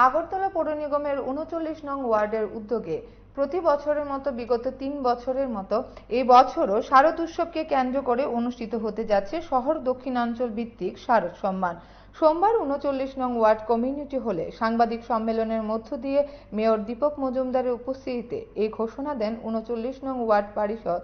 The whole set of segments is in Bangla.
আগরতলা পৌর নিগমের ৩৯ নং ওয়ার্ডের উদ্যোগে প্রতি বছরের মতো বিগত ৩ বছরের মতো এই বছরও শারদ উৎসবকে কেন্দ্র করে অনুষ্ঠিত হতে যাচ্ছে শহর দক্ষিণাঞ্চল ভিত্তিক শারদ সম্মান। সোমবার ৩৯ নং ওয়ার্ড কমিউনিটি হলে সাংবাদিক সম্মেলনের মধ্য দিয়ে মেয়র দীপক মজুমদারের উপস্থিতিতে এই ঘোষণা দেন ৩৯ নং ওয়ার্ড পারিষদ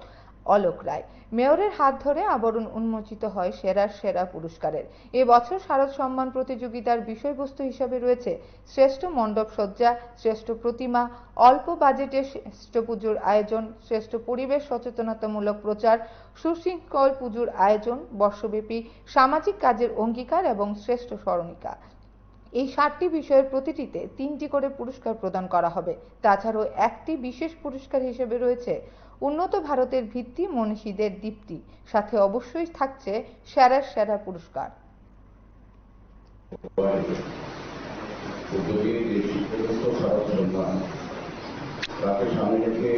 অলোক রায়। মেয়রের হাত ধরে আবরণ উন্মোচিত হয় সেরার সেরা পুরস্কারের। এবছর শারদ সম্মান প্রতিযোগিতার বিষয়বস্তু হিসাবে রয়েছে শ্রেষ্ঠ মণ্ডপ সজ্জা, শ্রেষ্ঠ প্রতিমা, অল্প বাজেটে শ্রেষ্ঠ পুজোর আয়োজন, শ্রেষ্ঠ পরিবেশ সচেতনতামূলক প্রচার, সুশৃঙ্খল পুজোর আয়োজন, বর্ষব্যাপী সামাজিক কাজের অঙ্গীকার এবং শ্রেষ্ঠ স্মরণিকা। এই 7টি বিষয়ের প্রতিটিতে 3টি করে পুরস্কার প্রদান করা হবে। তাছাড়াও একটি বিশেষ পুরস্কার হিসেবে রয়েছে উন্নত ভারতের ভিত্তি মনীষীদের দীপ্তি, সাথে অবশ্যই থাকছে সেরার সেরা পুরস্কার। তাকে সামনে রেখে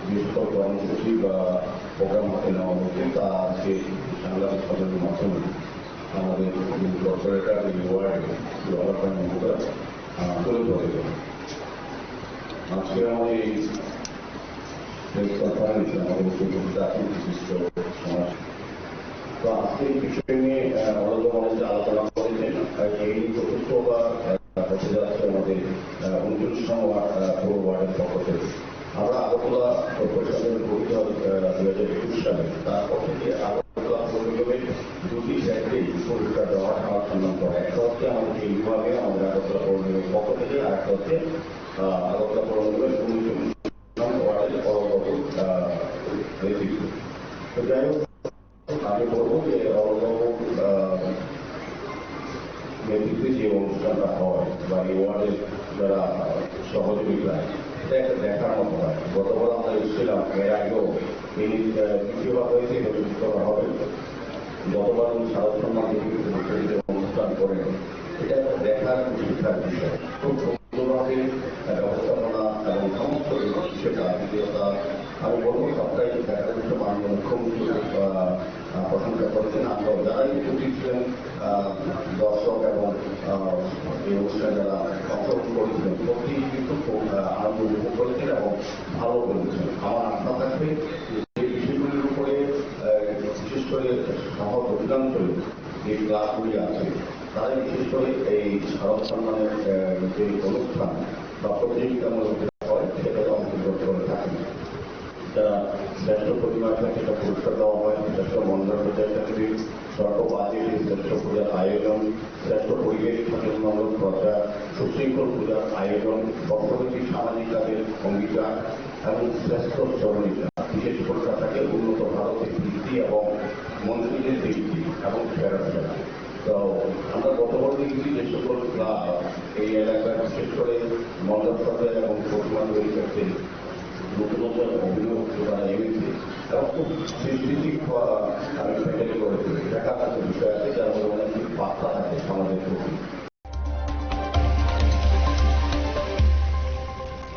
যে সকল কর্মসূচি বা প্রোগ্রাম হাতে নেওয়া হচ্ছে তা আজকে সাংবাদিক সম্মেলনের মাধ্যমে আমাদের কর্পোরেটর এই ওয়ার্ডে তুলে ধরে। আজকে আমাদের এই কনফারেন্সে আমাদের বিশিষ্ট সমাজ তো আজকে এই বিষয় নিয়ে আলোচনা করেছেন। এই চতুর্থবার হতে যাচ্ছে আমাদের 29 নং পৌর ওয়ার্ডের পক্ষ থেকে। আমরা আগরতলা কর্পোরেশনের গঠিত 2021 সালে, তারপর থেকে আগরতলা পৌর নিগমের 2টি জায়গায় পুরস্কার দেওয়ার আমার সম্মান করা। একটা হচ্ছে আমাদের এই বিভাগে আমাদের আগরতলা পৌর নিগমের পক্ষ থেকে, আর একটা হচ্ছে আগরতলা পৌর নিগমের 29 নং ওয়ার্ডের পরবর্তী নেতৃত্ব। তো যাই হোক, আমি বলবো যে নেতৃত্বে যে অনুষ্ঠানটা হয় বা এই ওয়ার্ডের যারা সহযোগিতা, এটা একটা দেখার মতো হয়। গতবার আমরা এসেছিলাম, এর আগেও এই দ্বিতীয়বার হয়েছে, এটা করা হবে। গতবার উনি শারদ সম্মান অনুষ্ঠান করেন, এটা একটা দেখার শিক্ষার বিষয়। খুব সুন্দরভাবে ব্যবস্থাপনা এবং সমস্ত সেটা দ্বিতীয়তা আমি বলবো সবটাই দেখার বিষয়। মাননীয় মুখ্যমন্ত্রী প্রশংসা করেছেন। আমরা যারাই উপস্থিত ছিলেন দর্শক এবং এই অনুষ্ঠানে যারা অংশগ্রহণ করেছিলেন, প্রতি কিন্তু খুব আনন্দ উপভোগ করেছেন এবং ভালো করেছেন। আমার আশা থাকবে যে বিষয়গুলির উপরে বিশেষ করে শহর অধিকাংশই যে ক্লাবগুলি আছে তারাই বিশেষ করে এই শারদ সম্মানের যে অনুষ্ঠান বা প্রতিযোগিতামূলক হয় সেটাতে অংশগ্রহণ করে থাকেন। যারা শ্রেষ্ঠ প্রতিমা সেটা পুরস্কার দেওয়া হয়, শ্রেষ্ঠ মণ্ডপ ক্ষেত্রে স্বল্প বাজেটে শ্রেষ্ঠ পূজার আয়োজন, শ্রেষ্ঠ পরিবেশ সচেতনমূলক প্রচার, সুশৃঙ্খল পূজার আয়োজন, বর্ষব্যাপী সামাজিক কাজের অঙ্গীকার এবং শ্রেষ্ঠ স্মরণিকা। বিশেষ পুরস্কার থাকে উন্নত ভারতের ভিত্তি এবং মন্ত্রীদের ভিত্তি এবং সেরা সেরা। তো আমরা গতবার দেখেছি যে সকল ক্লাব এই এলাকায় বিশেষ করে মণ্ডপ সজ্জা এবং প্রতিমা তৈরি করতে নতুন নতুন অভিনব তারা এনেছে এবং খুব সৃষ্টিক আমি প্যাকেজ করেছি। দেখার একটা বিষয় আছে যার মধ্যে অনেক বার্তা থাকে সমাজের প্রতি।